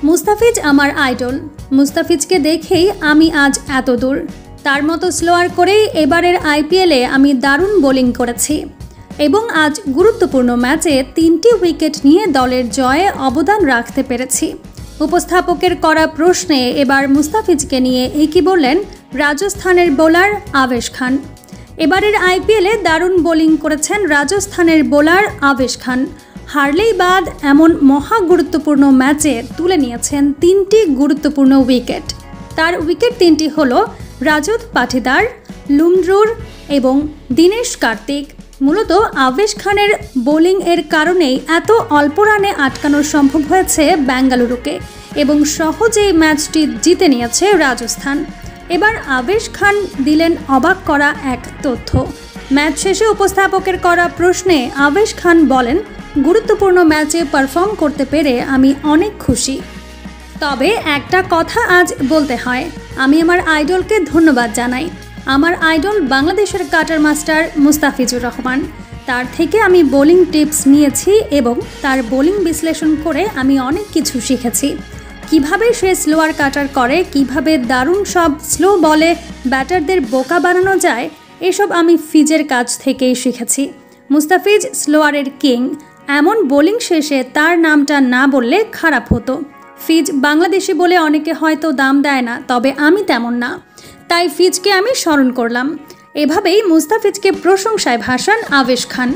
মুস্তাফিজ আমার আইডল। মুস্তাফিজকে দেখেই আমি আজ এত দূর। তার মতো স্লোয়ার করেই এবারের আইপিএলে আমি দারুণ বোলিং করেছি এবং আজ গুরুত্বপূর্ণ ম্যাচে 3টি উইকেট নিয়ে দলের জয়ে অবদান রাখতে পেরেছি। উপস্থাপকের করা প্রশ্নে এবার মুস্তাফিজকে নিয়ে কি বললেন রাজস্থানের বোলার আবেশ খান। এবারের আইপিএলে দারুণ বোলিং করেছেন রাজস্থানের বোলার আবেশ খান। হারলেই বাদ এমন মহা গুরুত্বপূর্ণ ম্যাচে তুলে নিয়েছেন 3টি গুরুত্বপূর্ণ উইকেট। তার উইকেট 3টি হল রাজত পাঠিদার, লুমড্রুর এবং দীনেশ কার্তিক। মূলত আবেশ খানের বোলিং এর কারণেই এত অল্প রানে আটকানো সম্ভব হয়েছে বেঙ্গালুরুকে এবং সহজেই ম্যাচটি জিতে নিয়েছে রাজস্থান। এবার আবেশ খান দিলেন অবাক করা এক তথ্য। ম্যাচ শেষে উপস্থাপকের করা প্রশ্নে আবেশ খান বলেন, গুরুত্বপূর্ণ ম্যাচে পারফর্ম করতে পেরে আমি অনেক খুশি। তবে একটা কথা আজ বলতে হয়, আমি আমার আইডলকে ধন্যবাদ জানাই। আমার আইডল বাংলাদেশের কাটার মাস্টার মুস্তাফিজুর রহমান। তার থেকে আমি বোলিং টিপস নিয়েছি এবং তার বোলিং বিশ্লেষণ করে আমি অনেক কিছু শিখেছি। কিভাবে সে স্লোয়ার কাটার করে, কিভাবে দারুণ সব স্লো বলে ব্যাটারদের বোকা বানানো যায়, এসব আমি ফিজের কাছ থেকেই শিখেছি। মুস্তাফিজ স্লোয়ারের কিং। এমন বোলিং শেষে তার নামটা না বললে খারাপ হতো। ফিজ বাংলাদেশি বলে অনেকে হয়তো দাম দেয় না, তবে আমি তেমন না, তাই ফিজকে আমি স্মরণ করলাম। এভাবেই মুস্তাফিজকে প্রশংসায় ভাসান আবেশ খান।